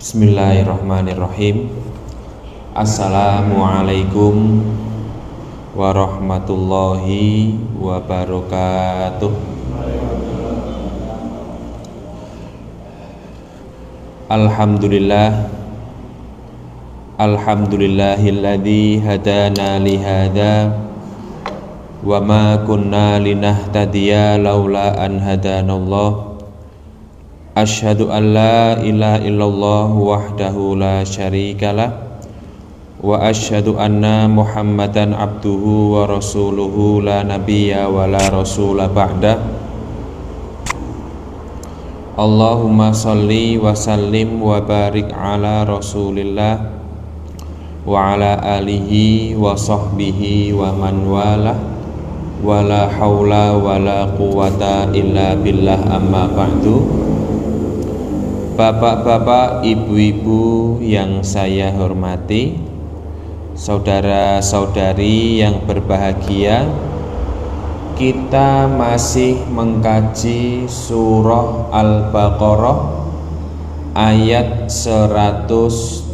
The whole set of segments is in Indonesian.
Bismillahirrahmanirrahim. Assalamualaikum warahmatullahi wabarakatuh. Alhamdulillahilladzi hadana lihada wa ma kunna linahtadiya laula an hadanallah. Asyhadu an la ilaha illallah wahdahu la syarikalah wa asyhadu anna Muhammadan abduhu wa rasuluhu la nabiyya wa la rasula ba'da. Allahumma salli wa sallim wa barik ala rasulillah wa ala alihi wa sahbihi wa man walah wa la hawla wa la quwata illa billah, amma ba'du. Bapak-bapak, ibu-ibu yang saya hormati, saudara-saudari yang berbahagia, kita masih mengkaji surah Al-Baqarah ayat 178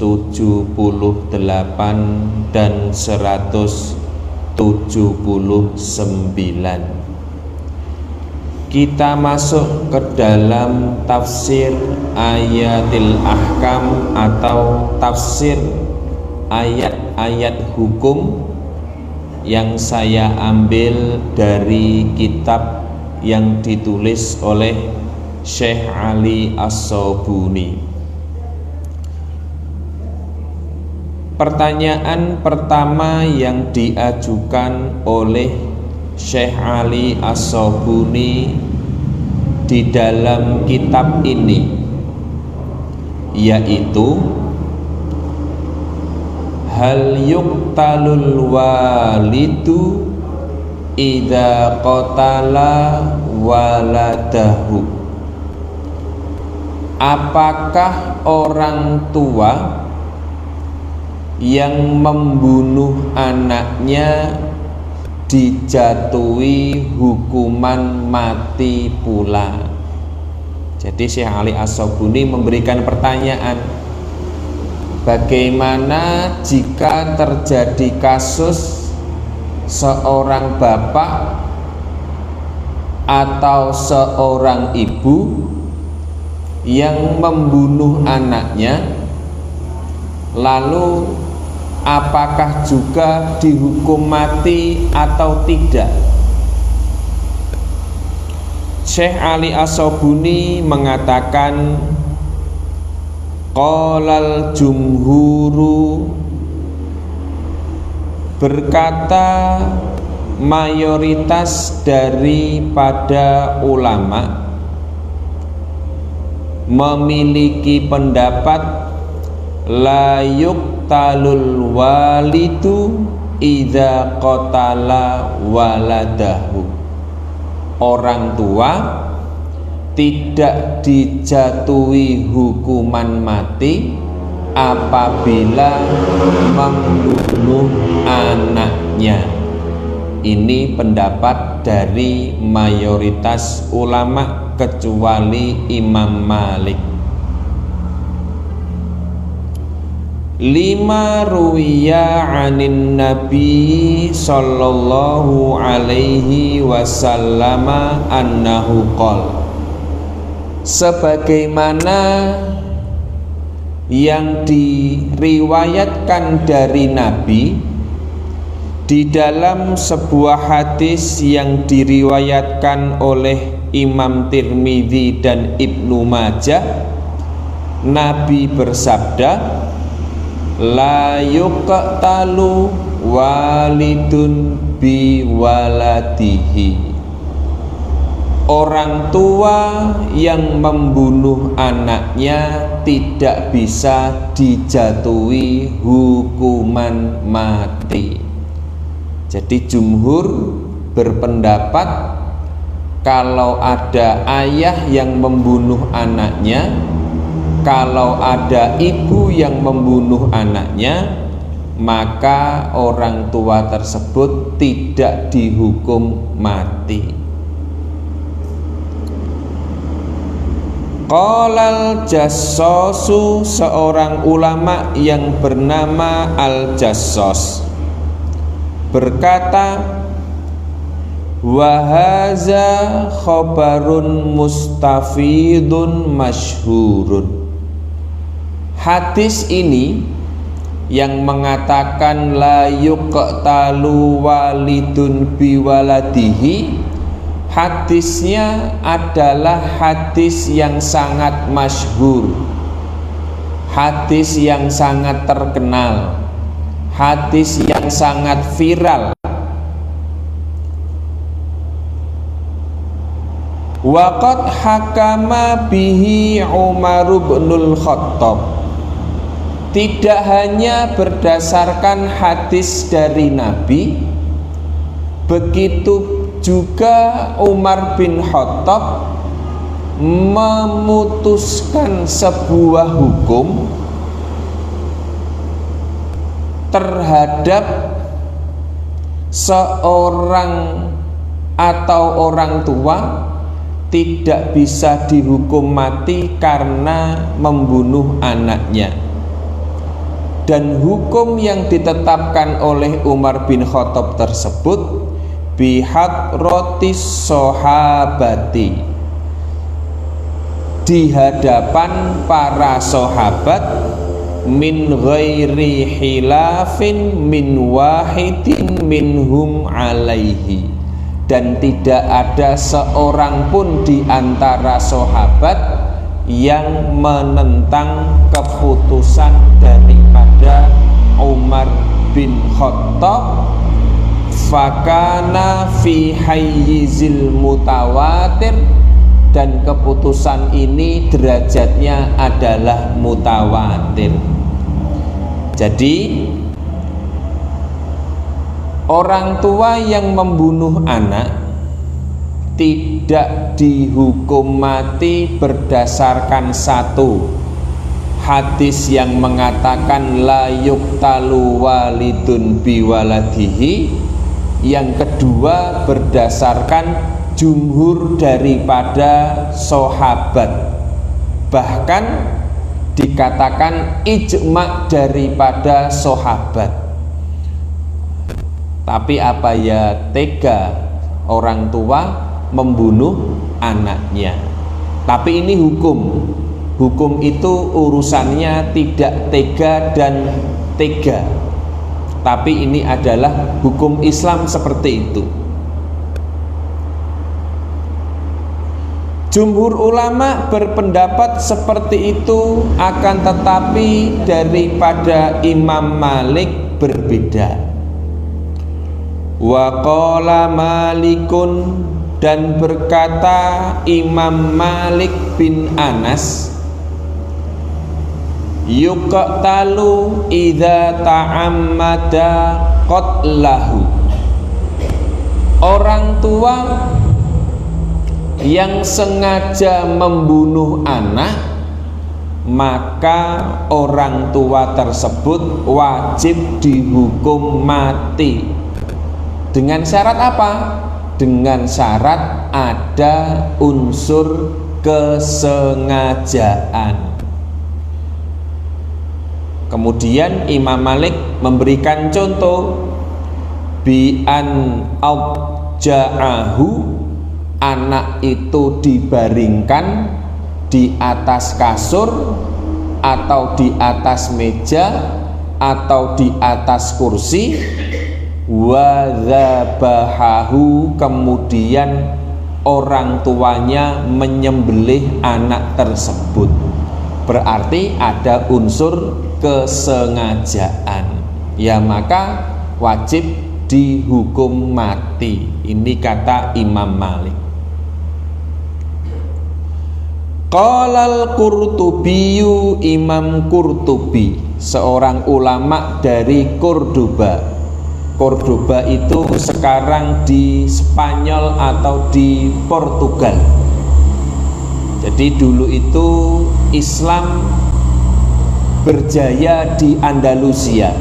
dan 179. Kita masuk ke dalam tafsir ayatil ahkam atau tafsir ayat-ayat hukum yang saya ambil dari kitab yang ditulis oleh Syekh Ali As-Sobuni. Pertanyaan pertama yang diajukan oleh Syekh Ali As-Sobuni di dalam kitab ini yaitu, hal yuqtalul walidu idza qatala waladahu. Apakah orang tua yang membunuh anaknya dijatuhi hukuman mati pula? Jadi Syekh Ali As-Sobuni memberikan pertanyaan, bagaimana jika terjadi kasus seorang bapak atau seorang ibu yang membunuh anaknya, lalu apakah juga dihukum mati atau tidak? Syekh Ali As-Sobuni mengatakan, qalal jumhuru, berkata mayoritas daripada ulama memiliki pendapat la yuqtalul walidu idza qatala waladahu. Orang tua tidak dijatuhi hukuman mati apabila membunuh anaknya. Ini pendapat dari mayoritas ulama kecuali Imam Malik. Lima ruwiya anin nabi sallallahu alaihi wasallam annahu qol, sebagaimana yang diriwayatkan dari Nabi di dalam sebuah hadis yang diriwayatkan oleh Imam Tirmidzi dan Ibnu Majah, Nabi bersabda, la yuqtalu walidun bi waladihi. Orang tua yang membunuh anaknya tidak bisa dijatuhi hukuman mati. Jadi jumhur berpendapat kalau ada ayah yang membunuh anaknya, kalau ada ibu yang membunuh anaknya, maka orang tua tersebut tidak dihukum mati. Qalal Jassasu, seorang ulama yang bernama Al-Jassas berkata, wahaza khabarun mustafidun masyhurun. Hadis ini yang mengatakan la yuqtalu walidun biwaladihi, hadisnya adalah hadis yang sangat masyhur, hadis yang sangat terkenal, hadis yang sangat viral. Waqad hakama bihi Umar bin Khattab. Tidak hanya berdasarkan hadis dari Nabi, begitu juga Umar bin Khattab memutuskan sebuah hukum terhadap seorang atau orang tua tidak bisa dihukum mati karena membunuh anaknya. Dan hukum yang ditetapkan oleh Umar bin Khattab tersebut bihadratis sahabati, di hadapan para sahabat, min ghairi khilafin min wahidin minhum alaihi, dan tidak ada seorang pun di antara sahabat yang menentang keputusan daripada Umar bin Khattab. Fakana fi hayyizil mutawatir, dan keputusan ini derajatnya adalah mutawatir. Jadi orang tua yang membunuh anak tidak dihukum mati berdasarkan satu hadis yang mengatakan la yuqtalu walidun biwaladihi, yang kedua berdasarkan jumhur daripada sahabat, bahkan dikatakan ijma daripada sahabat. Tapi apa ya tega orang tua membunuh anaknya. Tapi ini hukum. Hukum itu urusannya tidak tega dan tega. Tapi ini adalah hukum Islam seperti itu. Jumhur ulama berpendapat seperti itu, akan tetapi daripada Imam Malik berbeda. Wa qala Malikun, dan berkata Imam Malik bin Anas, yuqtalu idza ta'ammada qatlahu. Orang tua yang sengaja membunuh anak, maka orang tua tersebut wajib dihukum mati. Dengan syarat apa? Dengan syarat ada unsur kesengajaan. Kemudian Imam Malik memberikan contoh, bi an auja'ahu, anak itu dibaringkan di atas kasur atau di atas meja atau di atas kursi, wa dzabahahu, kemudian orang tuanya menyembelih anak tersebut. Berarti ada unsur kesengajaan, ya maka wajib dihukum mati. Ini kata Imam Malik. Qalal Qurtubiyu, Imam Qurtubi, seorang ulama dari Cordoba. Cordoba itu sekarang di Spanyol atau di Portugal. Jadi dulu itu Islam berjaya di Andalusia,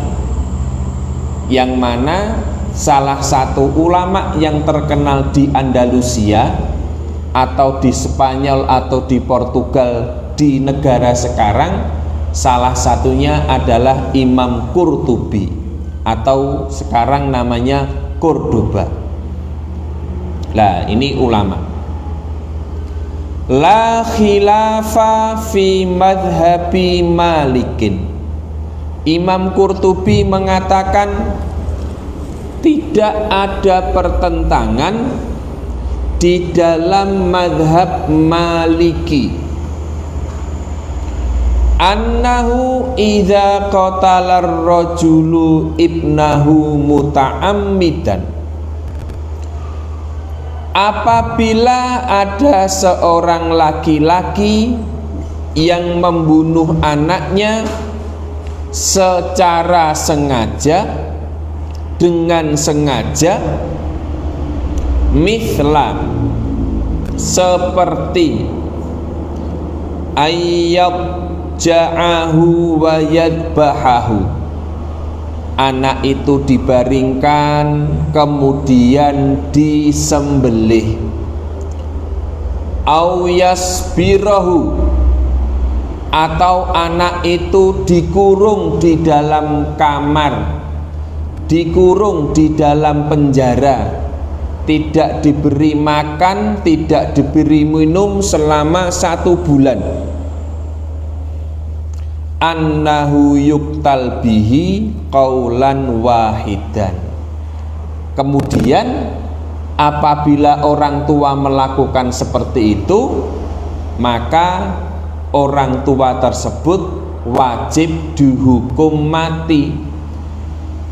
yang mana salah satu ulama yang terkenal di Andalusia atau di Spanyol atau di Portugal, di negara sekarang, salah satunya adalah Imam Qurtubi atau sekarang namanya Cordoba. Lah ini ulama. La khilafa fi madhabi Malikin. Imam Qurtubi mengatakan tidak ada pertentangan di dalam madhab Maliki. Annahu idza qatala ar-rajulu ibnahu muta'ammidan. Apabila ada seorang laki-laki yang membunuh anaknya secara sengaja, dengan sengaja, mithla, seperti ayyab ja'ahu wa yadbahahu, anak itu dibaringkan kemudian disembelih, au yasbirahu, atau anak itu dikurung di dalam kamar, dikurung di dalam penjara, tidak diberi makan, tidak diberi minum selama 1 bulan. Annahu yuktal bihi qaulan wahidan. Kemudian apabila orang tua melakukan seperti itu, maka orang tua tersebut wajib dihukum mati.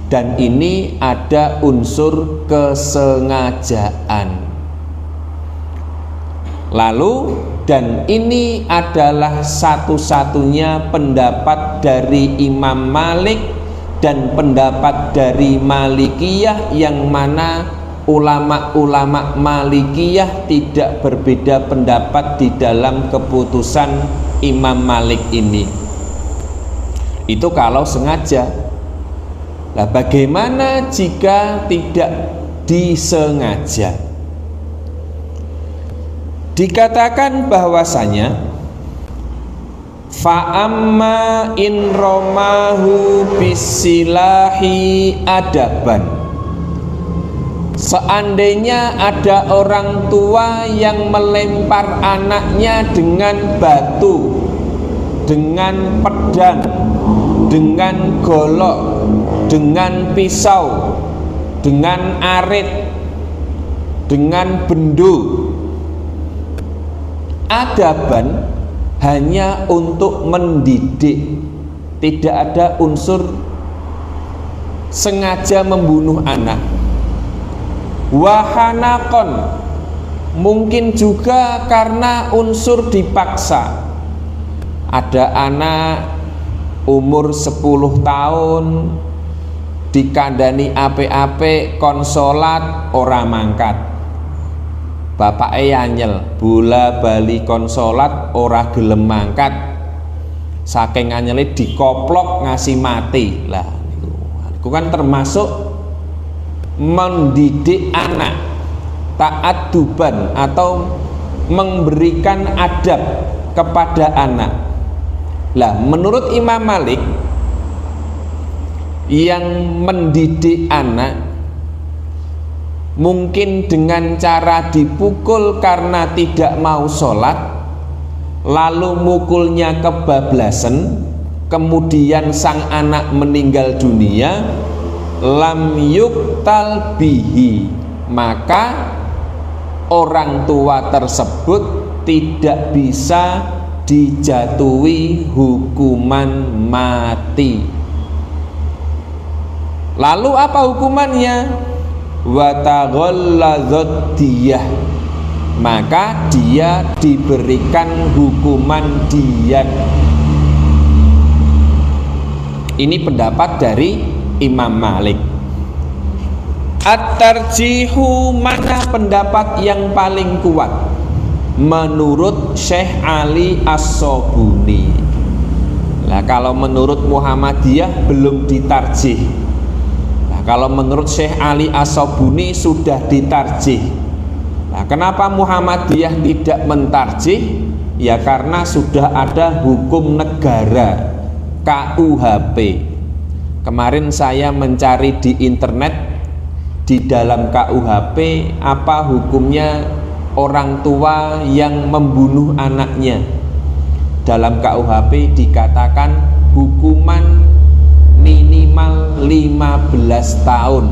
Dan ini ada unsur kesengajaan. Lalu, dan ini adalah satu-satunya pendapat dari Imam Malik dan pendapat dari Malikiyah, yang mana ulama-ulama Malikiyah tidak berbeda pendapat di dalam keputusan Imam Malik ini. Itu kalau sengaja. Lah bagaimana jika tidak disengaja? Dikatakan bahwasanya fa'amma in romahu bisilahi adaban. Seandainya ada orang tua yang melempar anaknya dengan batu, dengan pedang, dengan golok, dengan pisau, dengan arit, dengan bendu. Adaban hanya untuk mendidik, tidak ada unsur sengaja membunuh anak. Wahanakon, mungkin juga karena unsur dipaksa. Ada anak umur 10 tahun dikandani ape-ape konsolat ora mangkat. Bapaknya anyel, bola bali konsolat ora gelem mangkat, saking anyele dikoplok ngasih mati. Lah itu kan termasuk mendidik anak, ta'adduban, atau memberikan adab kepada anak. Lah menurut Imam Malik, yang mendidik anak mungkin dengan cara dipukul karena tidak mau sholat, lalu mukulnya kebablasan, kemudian sang anak meninggal dunia, lam yuktal bihi, maka orang tua tersebut tidak bisa dijatuhi hukuman mati. Lalu apa hukumannya? Watagholladzat diyah, maka dia diberikan hukuman diyat. Ini pendapat dari Imam Malik. At-tarjihu, mana pendapat yang paling kuat? Menurut Syekh Ali As-Sobuni. Nah, kalau menurut Muhammadiyah belum ditarjih. Kalau menurut Syekh Ali As-Sobuni sudah ditarjih. Nah, kenapa Muhammadiyah tidak mentarjih? Ya karena sudah ada hukum negara KUHP. Kemarin saya mencari di internet, di dalam KUHP apa hukumnya orang tua yang membunuh anaknya. Dalam KUHP dikatakan hukuman minimal 15 tahun,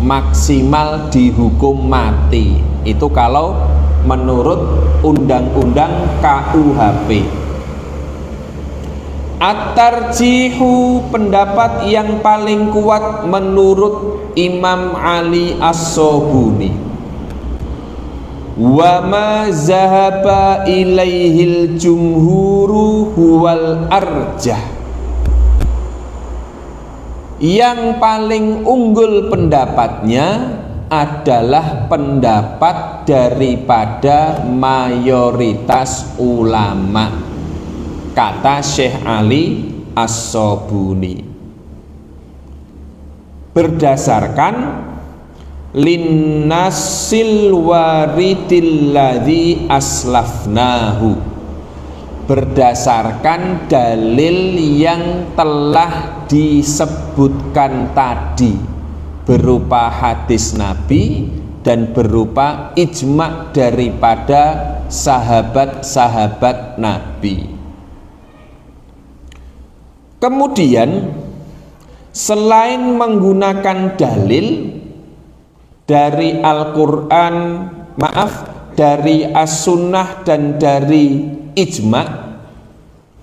maksimal dihukum mati. Itu kalau menurut undang-undang KUHP. At-tarjihu, pendapat yang paling kuat menurut Imam Ali As-Sobuni. Wa ma zahaba ilaihil jumhuru huwal arjah. Yang paling unggul pendapatnya adalah pendapat daripada mayoritas ulama, kata Syekh Ali As-Sobuni, berdasarkan linnasil waridil ladzi aslafnahu, berdasarkan dalil yang telah disebutkan tadi berupa hadis Nabi dan berupa ijma' daripada sahabat-sahabat Nabi. Kemudian selain menggunakan dalil dari Al-Quran, dari As-Sunnah dan dari ijma',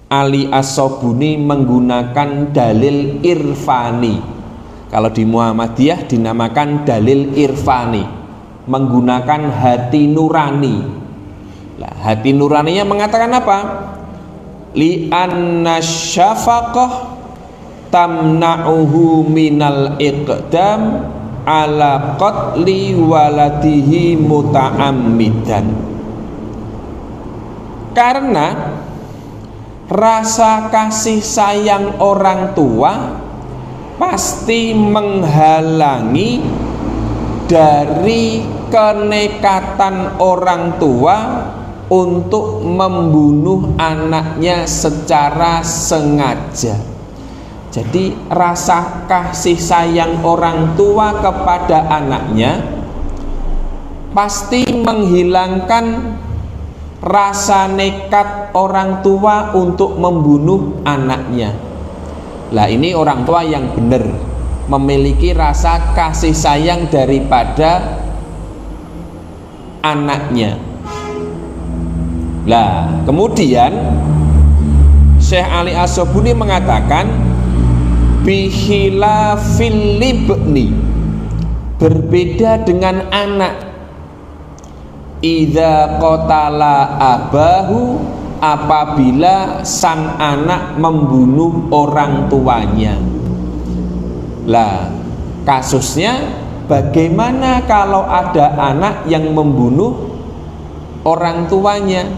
Ali As-Sobuni menggunakan dalil irfani. Kalau di Muhammadiyah dinamakan dalil irfani, menggunakan hati nurani. Nah, hati nuraninya mengatakan apa? Li anna syafaqah tamna'uhu minal iqdam ala qatli waladihi muta'ammidan. Karena rasa kasih sayang orang tua pasti menghalangi dari kenekatan orang tua untuk membunuh anaknya secara sengaja. Jadi rasa kasih sayang orang tua kepada anaknya pasti menghilangkan rasa nekat orang tua untuk membunuh anaknya. Lah ini orang tua yang benar, memiliki rasa kasih sayang daripada anaknya. Lah kemudian Syekh Ali As-Sobuni mengatakan bihilafil libni, berbeda dengan anak. Idza qatala abahu, apabila sang anak membunuh orang tuanya. Lah kasusnya bagaimana kalau ada anak yang membunuh orang tuanya?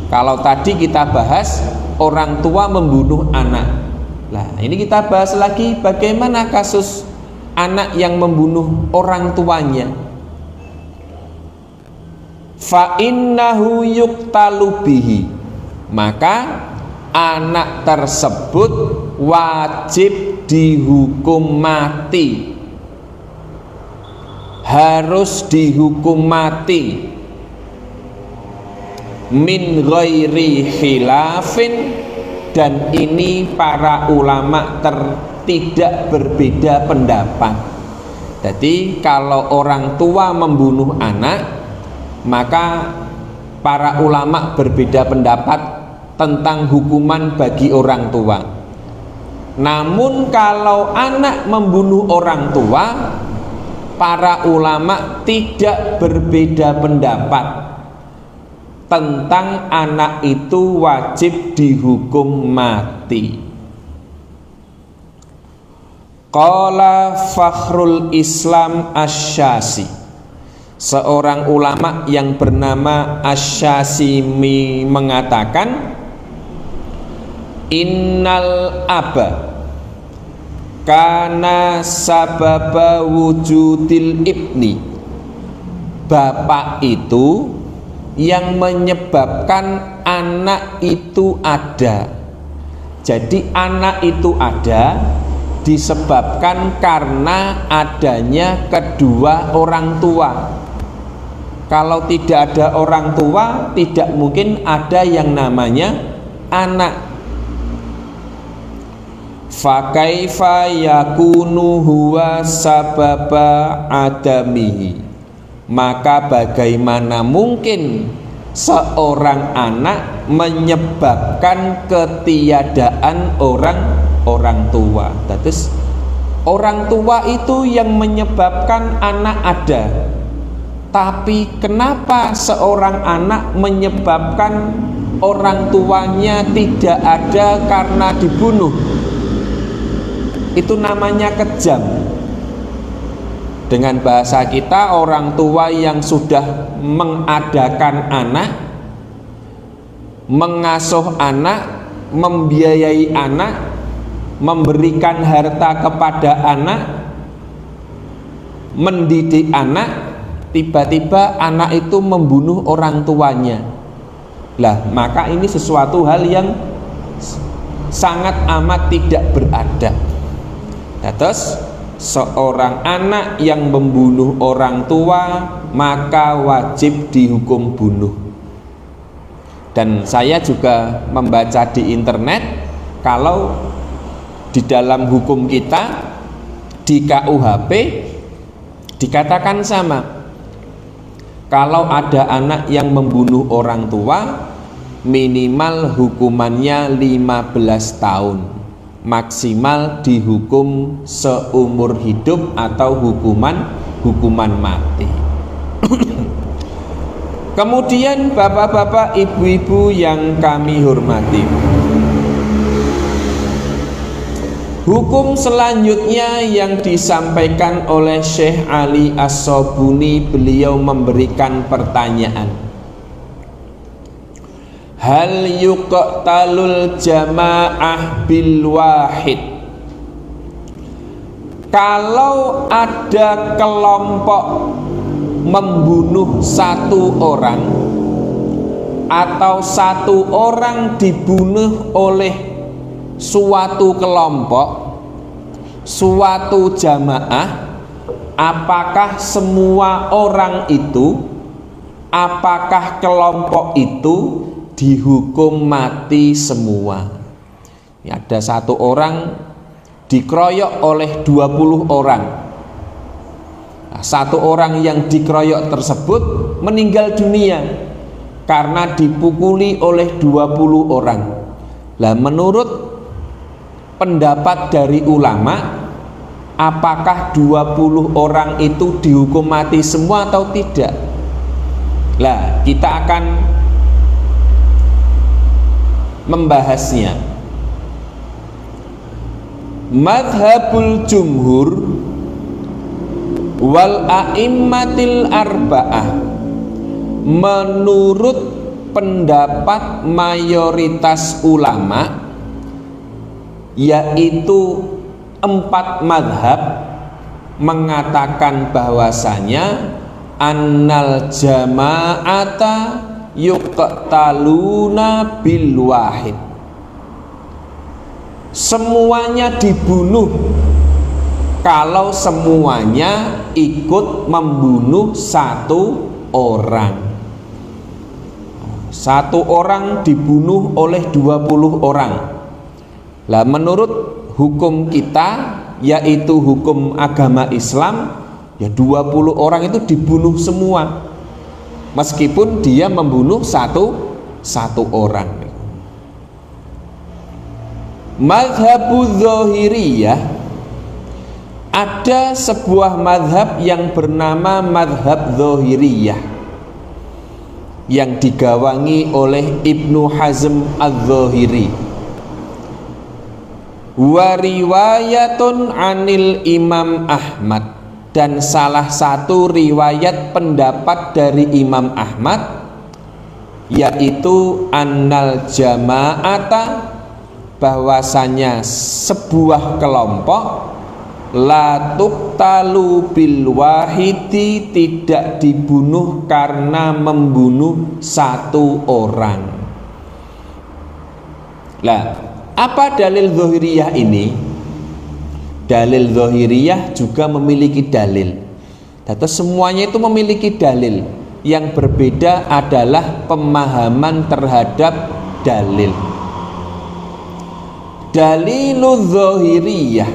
Kalau tadi kita bahas orang tua membunuh anak. Lah ini kita bahas lagi bagaimana kasus anak yang membunuh orang tuanya. Fa innahu yuqtalu bihi, maka anak tersebut wajib dihukum mati, harus dihukum mati, min ghairi khilafin, dan ini para ulama tidak berbeda pendapat. Jadi kalau orang tua membunuh anak, maka para ulama berbeda pendapat tentang hukuman bagi orang tua. Namun kalau anak membunuh orang tua, para ulama tidak berbeda pendapat tentang anak itu wajib dihukum mati. Qala Fakhrul Islam Asy-Syazi, seorang ulama yang bernama Asy-Syazimi mengatakan, innal aba kana sababa wujudil ibni, bapak itu yang menyebabkan anak itu ada. Jadi anak itu ada disebabkan karena adanya kedua orang tua. Kalau tidak ada orang tua, tidak mungkin ada yang namanya anak. Fa kaifa yakunu huwa sababa adamihi. Maka bagaimana mungkin seorang anak menyebabkan ketiadaan orang tua. Terus orang tua itu yang menyebabkan anak ada. Tapi kenapa seorang anak menyebabkan orang tuanya tidak ada karena dibunuh? Itu namanya kejam. Dengan bahasa kita, orang tua yang sudah mengadakan anak, mengasuh anak, membiayai anak, memberikan harta kepada anak, mendidik anak, tiba-tiba anak itu membunuh orang tuanya. Lah, maka ini sesuatu hal yang sangat amat tidak beradab. Nah, terus seorang anak yang membunuh orang tua maka wajib dihukum bunuh. Dan saya juga membaca di internet, kalau di dalam hukum kita di KUHP dikatakan sama. Kalau ada anak yang membunuh orang tua, minimal hukumannya 15 tahun, maksimal dihukum seumur hidup atau hukuman mati. Kemudian bapak-bapak, ibu-ibu yang kami hormati, hukum selanjutnya yang disampaikan oleh Syekh Ali As-Sobuni, beliau memberikan pertanyaan, hal yuqtalul jamaah bil wahid. Kalau ada kelompok membunuh satu orang atau satu orang dibunuh oleh suatu kelompok, suatu jamaah, apakah semua orang itu, apakah kelompok itu dihukum mati semua? Ya, ada satu orang dikeroyok oleh 20 orang. Nah, satu orang yang dikeroyok tersebut meninggal dunia karena dipukuli oleh 20 orang. Lah, menurut pendapat dari ulama, apakah 20 orang itu dihukum mati semua atau tidak? Lah, kita akan membahasnya. Madhabul jumhur wal a'immatil arba'ah, menurut pendapat mayoritas ulama, yaitu 4 madhab, mengatakan bahwasanya annal jama'ata yuqtaluna bil wahid, semuanya dibunuh kalau semuanya ikut membunuh satu orang. Satu orang dibunuh oleh 20 orang. Lah, menurut hukum kita, yaitu hukum agama Islam, ya 20 orang itu dibunuh semua, meskipun dia membunuh satu orang. Madhabu Zahiriyah, ada sebuah madhab yang bernama madhab Zahiriyah yang digawangi oleh Ibnu Hazm Az-Zahiri. Wa riwayatun anil Imam Ahmad, dan salah satu riwayat pendapat dari Imam Ahmad, yaitu annal jama'ata, bahwasanya sebuah kelompok La tuqtalu bil wahidi, tidak dibunuh karena membunuh satu orang. Lah, apa dalil zahiriyah ini? Dalil zahiriyah juga memiliki dalil. Terus semuanya itu memiliki dalil. Yang berbeda adalah pemahaman terhadap dalil. Dalilul zahiriyah,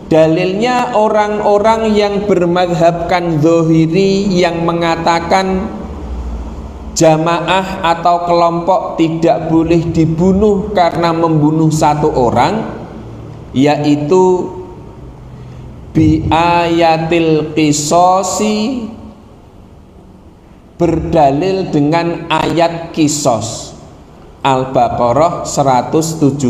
dalilnya orang-orang yang bermadhabkan zahiri, yang mengatakan jamaah atau kelompok tidak boleh dibunuh karena membunuh satu orang, yaitu bi ayatil qisosi, berdalil dengan ayat kisos Al-Baqarah 178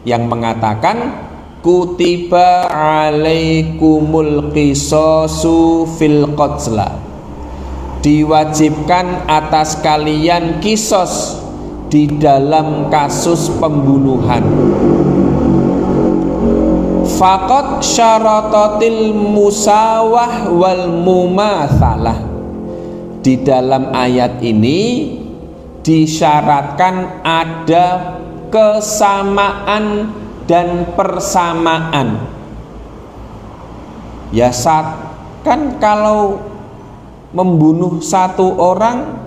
yang mengatakan kutiba alaikumul qisosu fil qatla, diwajibkan atas kalian kisos di dalam kasus pembunuhan. Faqad syaratatil musawah wal mumatsalah, di dalam ayat ini disyaratkan ada kesamaan dan persamaan. Ya, kan kalau membunuh satu orang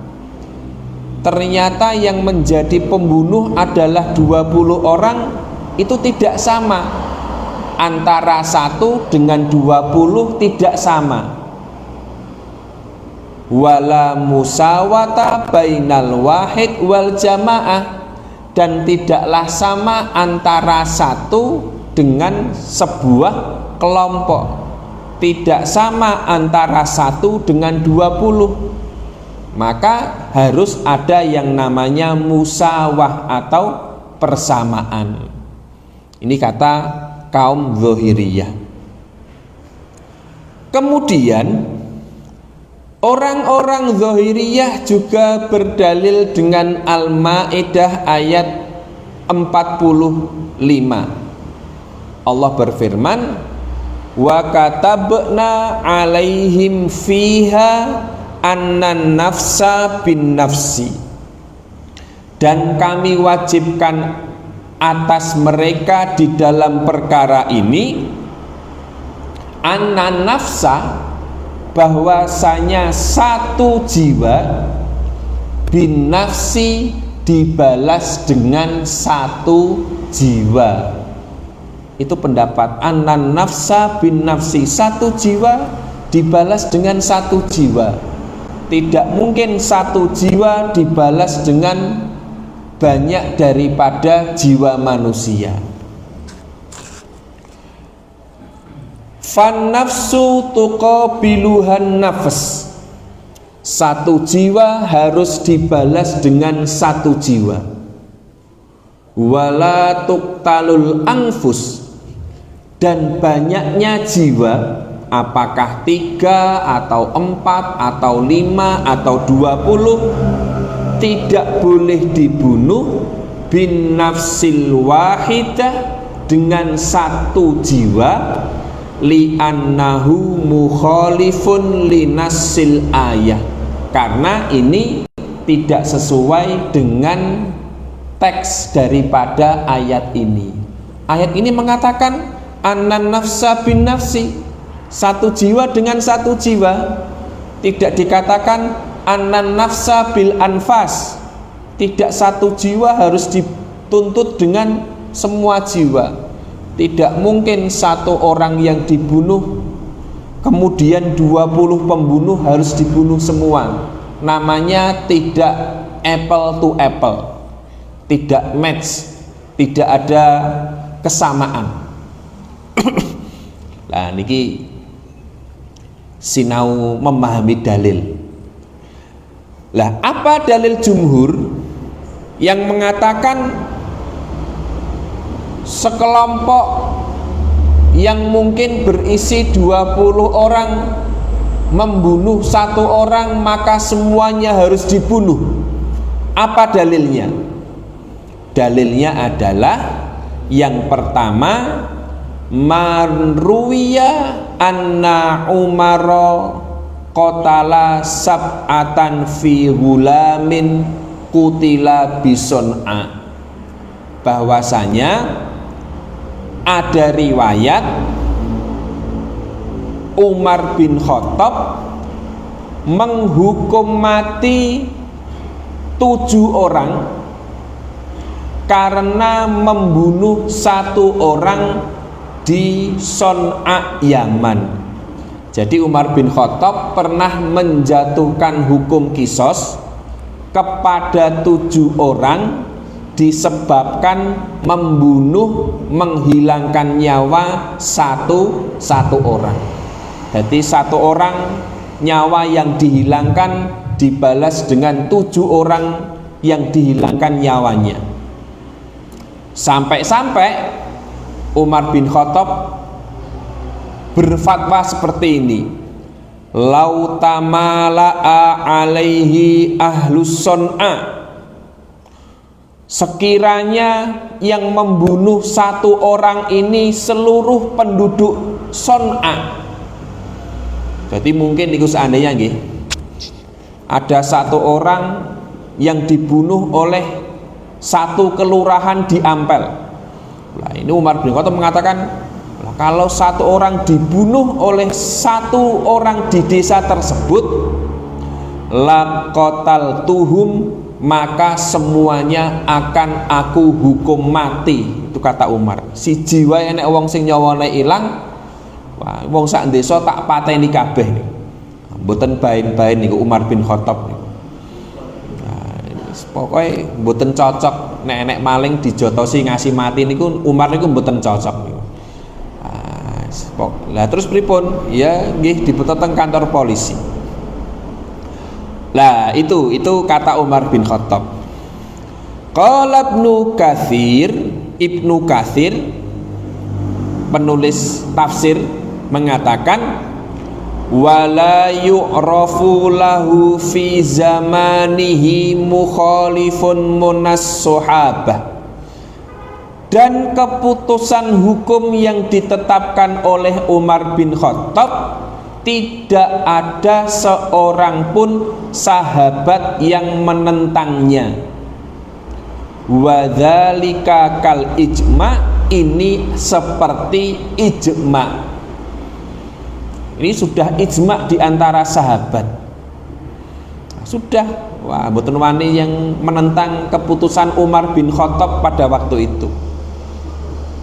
ternyata yang menjadi pembunuh adalah 20 orang, itu tidak sama. Antara 1 dengan 20 tidak sama. Wala musawata bainal wahid wal jamaah, dan tidaklah sama antara 1 dengan sebuah kelompok. Tidak sama antara 1 dengan 20. Maka harus ada yang namanya musawah atau persamaan. Ini kata kaum zahiriyah. Kemudian orang-orang zahiriyah juga berdalil dengan Al-Maidah ayat 45. Allah berfirman, wa katabna alaihim fiha annan nafsa bin nafsi, dan kami wajibkan atas mereka di dalam perkara ini annan nafsa, bahwasanya satu jiwa, bin nafsi, dibalas dengan satu jiwa. Itu pendapat anan nafsa bin nafsi, satu jiwa dibalas dengan satu jiwa. Tidak mungkin satu jiwa dibalas dengan banyak daripada jiwa manusia. Fan nafsu tuqabiluhan nafs, satu jiwa harus dibalas dengan satu jiwa. Wala tuqtalul anfus, dan banyaknya jiwa, apakah 3 atau 4 atau 5 atau 20, tidak boleh dibunuh bin nafsil wahidah, dengan satu jiwa, li'annahu mukhalifun linassil ayah, karena ini tidak sesuai dengan teks daripada ayat ini. Ayat ini mengatakan anan nafsa bin nafsi, satu jiwa dengan satu jiwa. Tidak dikatakan anan nafsa bil anfas, tidak satu jiwa harus dituntut dengan semua jiwa. Tidak mungkin satu orang yang dibunuh kemudian 20 pembunuh harus dibunuh semua. Namanya tidak apple to apple, tidak match, tidak ada kesamaan. Nah niki sinau memahami dalil. Lah apa dalil jumhur yang mengatakan sekelompok yang mungkin berisi 20 orang membunuh satu orang maka semuanya harus dibunuh? Apa dalilnya? Dalilnya adalah yang pertama, Marruwiya anna Umara qatala sab'atan fi gulamin kutila bison'a. Bahwasanya ada riwayat Umar bin Khattab menghukum mati 7 orang karena membunuh 1 orang di Son'a, Yaman. Jadi Umar bin Khattab pernah menjatuhkan hukum kisos kepada 7 orang disebabkan membunuh, menghilangkan nyawa satu orang. Jadi 1 orang nyawa yang dihilangkan dibalas dengan 7 orang yang dihilangkan nyawanya. Sampai-sampai Umar bin Khattab berfatwa seperti ini, lau tamala'a alaihi ahlus Son'a, sekiranya yang membunuh 1 orang ini seluruh penduduk Son'a. Jadi mungkin itu seandainya nggih, ada 1 orang yang dibunuh oleh 1 kelurahan di Ampel. Nah, ini Umar bin Khattab mengatakan, kalau 1 orang dibunuh oleh 1 orang di desa tersebut, laqatal tuhum, maka semuanya akan aku hukum mati. Itu kata Umar. Si jiwa enek wong sing nyawane ilang, wah, wong sak desa tak pateni kabeh. Mboten bain-bain niku Umar bin Khattab niku. Pokoknya mboten cocok nek maling dijotosi ngasih mati niku Umar niku mboten cocok niku. Lah terus pripun? Ya nggih diputer teng kantor polisi. Lah itu kata Umar bin Khattab. Qala Ibnu Katsir penulis tafsir mengatakan, wala yu'rafu lahu fi zamanihi mukhalifun munas sahabah. Dan keputusan hukum yang ditetapkan oleh Umar bin Khattab, tidak ada seorang pun sahabat yang menentangnya. Wadzalika kal ijma, ini seperti ijma. Ini sudah ijma di antara sahabat. Sudah, wah, mboten wani yang menentang keputusan Umar bin Khattab pada waktu itu.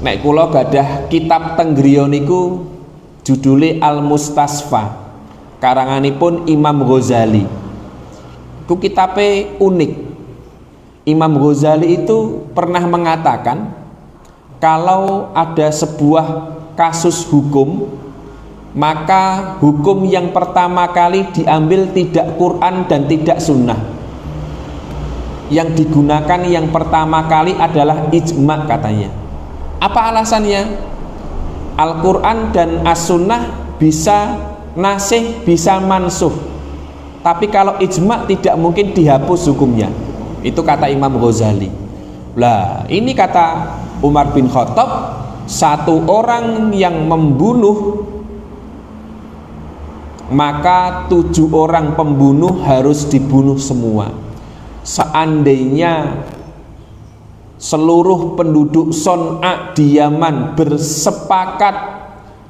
Nek kula gadah kitab teng griya niku judule Al-Mustasfa, karanganipun Imam Ghazali. Iku kitabe unik. Imam Ghazali itu pernah mengatakan, kalau ada sebuah kasus hukum, maka hukum yang pertama kali diambil tidak Quran dan tidak sunnah. Yang digunakan yang pertama kali adalah ijma katanya. Apa alasannya? Al-Quran dan As-Sunnah bisa nasih, bisa mansuh, tapi kalau ijma tidak mungkin dihapus hukumnya. Itu kata Imam Ghazali. Lah ini kata Umar bin Khattab, 1 orang yang membunuh, maka 7 orang pembunuh harus dibunuh semua. Seandainya seluruh penduduk Son'a di Yaman bersepakat,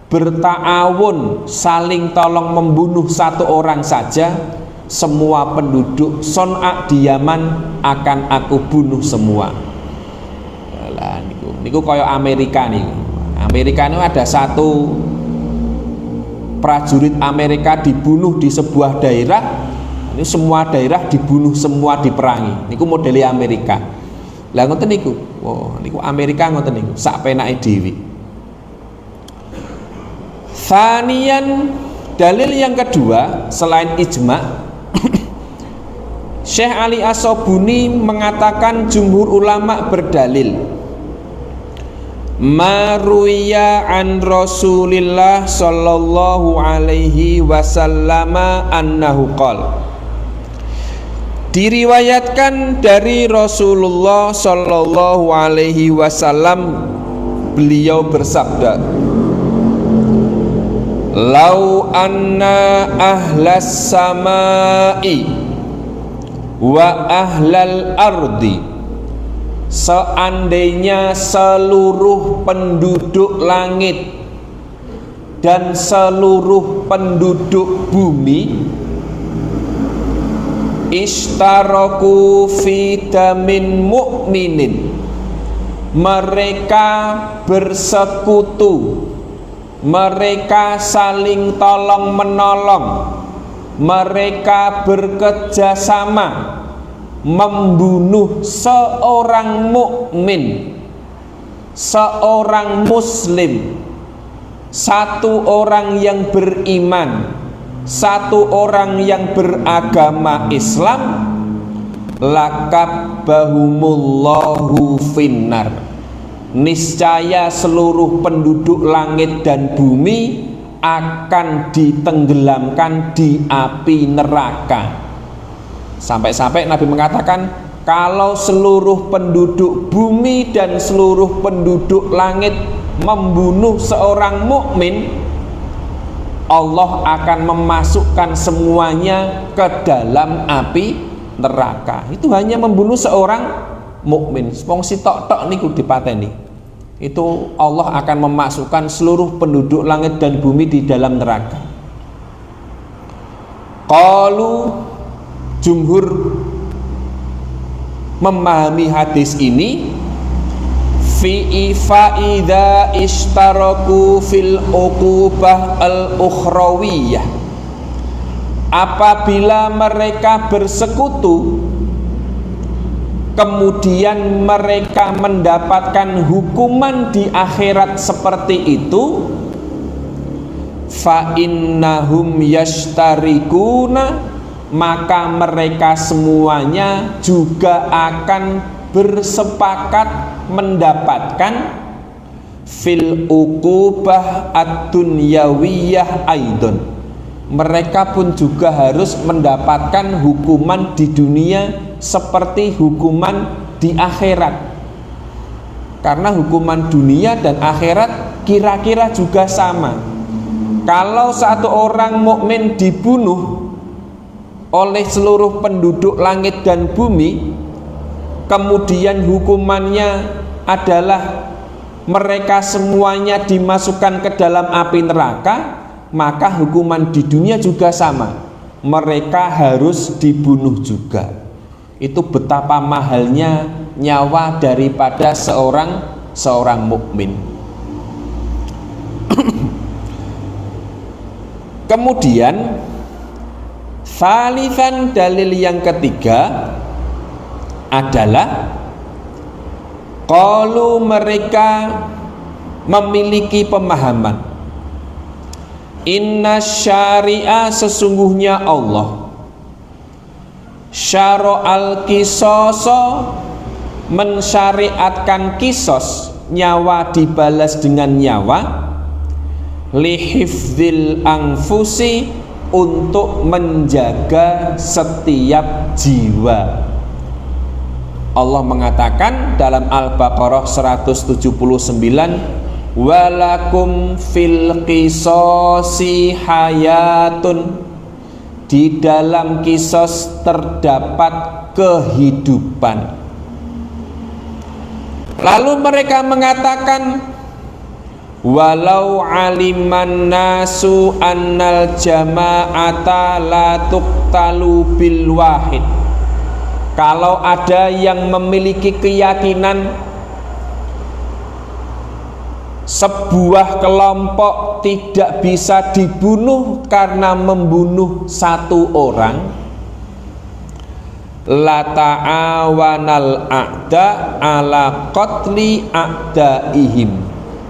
berta'awun, saling tolong membunuh 1 orang saja, semua penduduk Son'a di Yaman akan aku bunuh semua. Lah niku kaya Amerika niku. Amerika itu ada 1 prajurit Amerika dibunuh di sebuah daerah, ini semua daerah dibunuh, semua diperangi. Niku modele Amerika. Lah ngoten niku. Oh, niku Amerika ngoten niku, sak penake dhewe. Tsaniyan, dalil yang kedua selain ijma, Syekh Ali As-Sabuni mengatakan jumhur ulama berdalil, maruya an Rasulillah sallallahu alaihi wasallam annahu qala, diriwayatkan dari Rasulullah sallallahu alaihi wasallam, beliau bersabda, Lau anna ahlas samai wa ahlal ardi, seandainya seluruh penduduk langit dan seluruh penduduk bumi ishtaraku fi damin mu'minin, mereka bersekutu, mereka saling tolong menolong, mereka bekerjasama membunuh seorang mukmin, seorang muslim, satu orang yang beriman, satu orang yang beragama Islam, lakabbahumullahu finnar, niscaya seluruh penduduk langit dan bumi akan ditenggelamkan di api neraka. Sampai-sampai Nabi mengatakan, kalau seluruh penduduk bumi dan seluruh penduduk langit membunuh seorang mukmin, Allah akan memasukkan semuanya ke dalam api neraka. Itu hanya membunuh seorang mukmin. Wong sitok-tok niku dipateni. Itu Allah akan memasukkan seluruh penduduk langit dan bumi di dalam neraka. Qalu, jumhur memahami hadis ini, fi faida ishtaraku fil uqubah al ukhrawiyah, apabila mereka bersekutu kemudian mereka mendapatkan hukuman di akhirat seperti itu, fa innahum yashtarikuna, maka mereka semuanya juga akan bersepakat mendapatkan fil uqubah ad-dunyawiyah aidon, mereka pun juga harus mendapatkan hukuman di dunia seperti hukuman di akhirat, karena hukuman dunia dan akhirat kira-kira juga sama. Kalau satu orang mukmin dibunuh oleh seluruh penduduk langit dan bumi, kemudian hukumannya adalah mereka semuanya dimasukkan ke dalam api neraka, maka hukuman di dunia juga sama, mereka harus dibunuh juga. Itu betapa mahalnya nyawa daripada seorang mukmin. Kemudian salisan, dalil yang ketiga adalah qalu, mereka memiliki pemahaman, inna syari'a, sesungguhnya Allah, syara'al qisoso, mensyariatkan kisos, nyawa dibalas dengan nyawa, lihifdzil anfusi, untuk menjaga setiap jiwa. Allah mengatakan dalam Al-Baqarah 179, walakum fil qisasi hayatun, di dalam kisos terdapat kehidupan. Lalu mereka mengatakan, walau aliman nasu annal jama'ata la tuqtalu bil wahid, kalau ada yang memiliki keyakinan sebuah kelompok tidak bisa dibunuh karena membunuh satu orang, la ta'awanal a'da ala qatli a'daihim,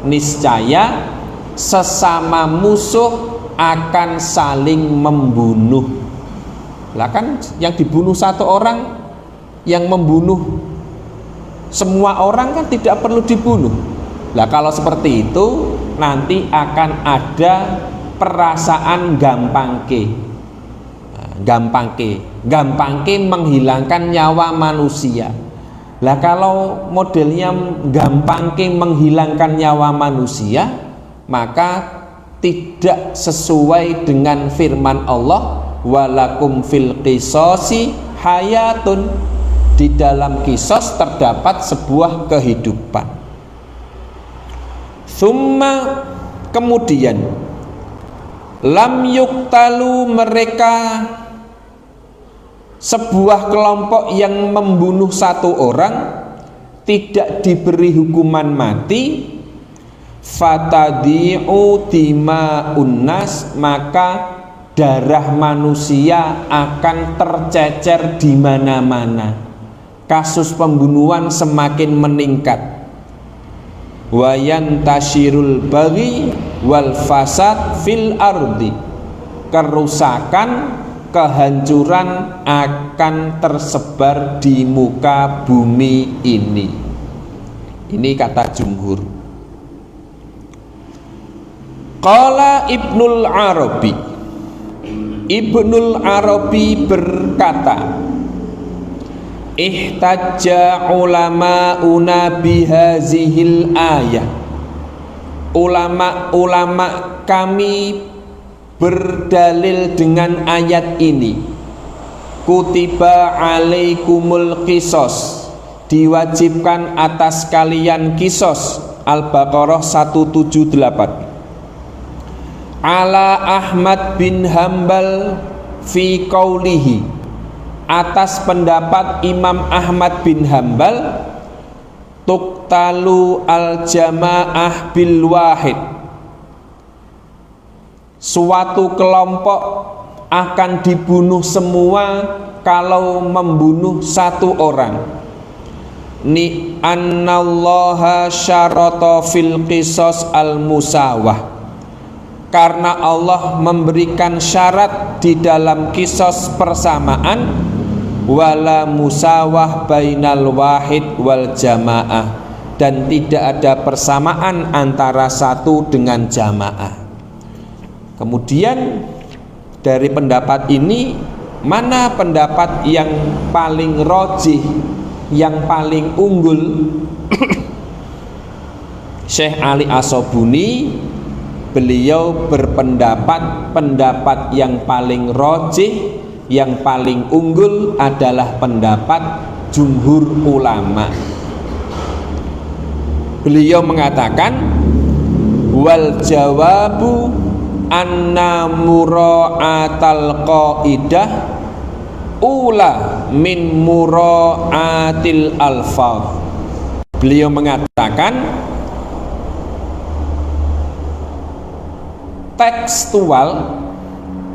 niscaya sesama musuh akan saling membunuh. Lah kan yang dibunuh satu orang, yang membunuh semua orang kan tidak perlu dibunuh. Lah kalau seperti itu nanti akan ada perasaan gampangke menghilangkan nyawa manusia. Lah kalau modelnya gampangke menghilangkan nyawa manusia, maka tidak sesuai dengan firman Allah, walakum fil qisasi hayatun, di dalam kisos terdapat sebuah kehidupan. Summa, kemudian lam yuktalu, mereka sebuah kelompok yang membunuh satu orang tidak diberi hukuman mati, fatadi'u dima'un nas, maka darah manusia akan tercecer di mana-mana. Kasus pembunuhan semakin meningkat. Wayan tashirul baghi wal fasad fil ardi, kerusakan, kehancuran akan tersebar di muka bumi ini. Ini kata jumhur. Qala Ibnul Arabi, Ibnul Arabi berkata, ihtajja ulama'una bihazihil ayah, ulama-ulama kami berdalil dengan ayat ini. Kutiba alaikumul qisos, diwajibkan atas kalian kisos. Al-Baqarah 178. Ala Ahmad bin Hambal fi qaulihi, atas pendapat Imam Ahmad bin Hambal, tuqtalu al jamaah bil wahid, suatu kelompok akan dibunuh semua kalau membunuh satu orang. Ni annallaha syarata fil qisas al musawah, karena Allah memberikan syarat di dalam kisos persamaan, wala musawah bainal wahid wal jamaah, dan tidak ada persamaan antara satu dengan jamaah. Kemudian dari pendapat ini, mana pendapat yang paling rojih, yang paling unggul? Syekh Ali As-Sobuni, beliau berpendapat pendapat yang paling rojih, yang paling unggul adalah pendapat jumhur ulama. Beliau mengatakan, wal jawabu anna mura'atal qaidah ula min mura'atil alfaz. Beliau mengatakan tekstual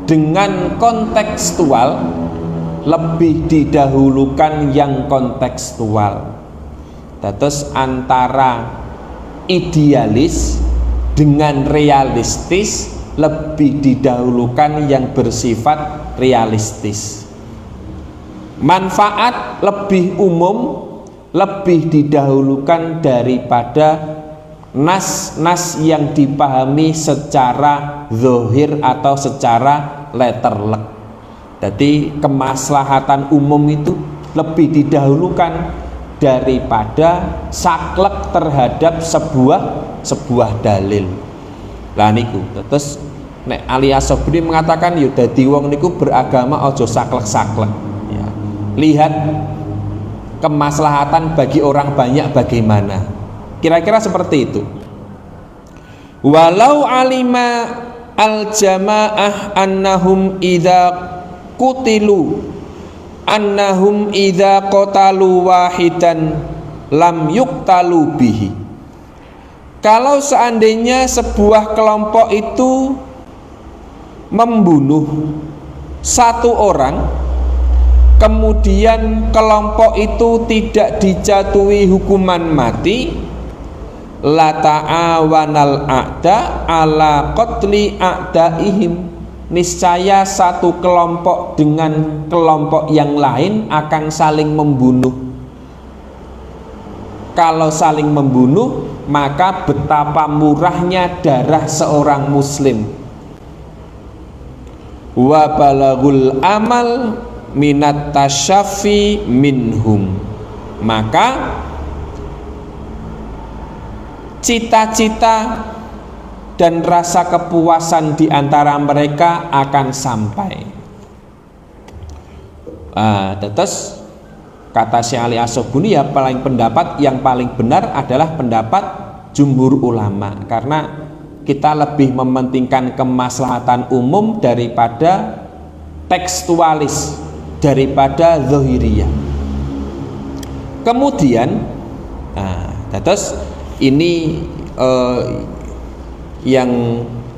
dengan kontekstual lebih didahulukan yang kontekstual. Terus antara idealis dengan realistis lebih didahulukan yang bersifat realistis. Manfaat lebih umum lebih didahulukan daripada nas-nas yang dipahami secara zahir atau secara letterlek. Jadi kemaslahatan umum itu lebih didahulukan daripada saklek terhadap sebuah dalil. Lah niku terus nek Ali As-Sobuni mengatakan yo dadi wong niku beragama ojo saklek-saklek ya. Lihat kemaslahatan bagi orang banyak bagaimana. Kira-kira seperti itu. Walau alima al-jamaah annahum idza qutilu annahum idza qatalu wahidan lam yuqtalu bihi. Kalau seandainya sebuah kelompok itu membunuh satu orang, kemudian kelompok itu tidak dijatuhi hukuman mati, la ta'awanal a'da ala qatli a'daihim, niscaya satu kelompok dengan kelompok yang lain akan saling membunuh. Kalau saling membunuh, maka betapa murahnya darah seorang muslim. Wa balagul amal minat tasyafi minhum, maka cita-cita dan rasa kepuasan di antara mereka akan sampai. Terus kata Syekh Ali As-Sobuni ya pendapat yang paling benar adalah pendapat jumhur ulama, karena kita lebih mementingkan kemaslahatan umum daripada tekstualis, daripada zahiriyah. Kemudian terus ini yang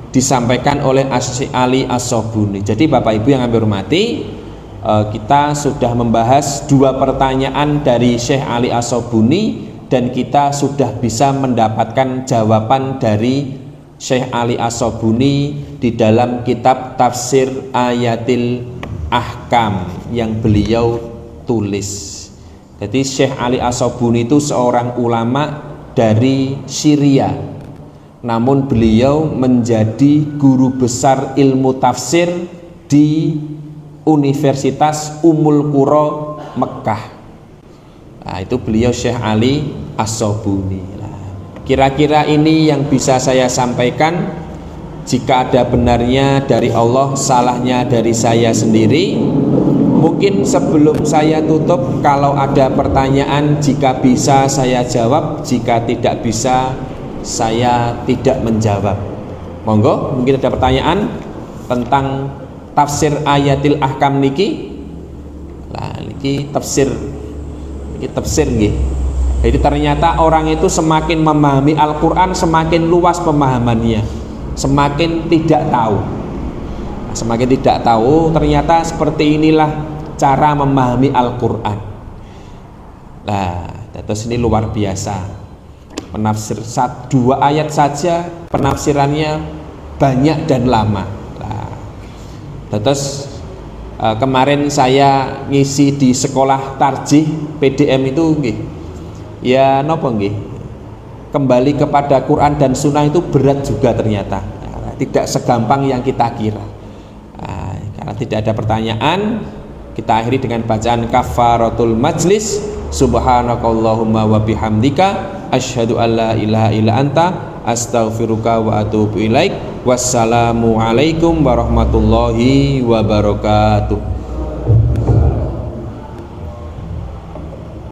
disampaikan oleh Syekh Ali As-Sobuni. Jadi Bapak Ibu yang kami hormati, kita sudah membahas 2 pertanyaan dari Syekh Ali As-Sobuni dan kita sudah bisa mendapatkan jawaban dari Syekh Ali As-Sobuni di dalam kitab Tafsir Ayatil Ahkam yang beliau tulis. Jadi Syekh Ali As-Sobuni itu seorang ulama dari Syria, namun beliau menjadi guru besar ilmu tafsir di Universitas Ummul Qura Mekah. Itu beliau Syekh Ali As-Sobuni. Kira-kira ini yang bisa saya sampaikan. Jika ada benarnya dari Allah, salahnya dari saya sendiri. Mungkin sebelum saya tutup, kalau ada pertanyaan, jika bisa saya jawab, jika tidak bisa saya tidak menjawab. Monggo, mungkin ada pertanyaan tentang tafsir ayatil ahkam niki. Niki tafsir nggih. Jadi ternyata orang itu semakin memahami Al-Quran, semakin luas pemahamannya, semakin tidak tahu. Semakin tidak tahu, ternyata seperti inilah cara memahami Al-Quran. Terus ini luar biasa. Penafsir 2 ayat saja, penafsirannya banyak dan lama. Terus kemarin saya ngisi di sekolah tarjih PDM itu ya nopo nggih, kembali kepada Quran dan Sunnah itu berat juga ternyata, tidak segampang yang kita kira. Karena tidak ada pertanyaan, kita akhiri dengan bacaan kafaratul majlis. Subhanakallahumma wa bihamdika asyhadu an la ilaha illa anta astaghfiruka wa atubu ilaik. Wassalamu alaikum warahmatullahi wabarakatuh.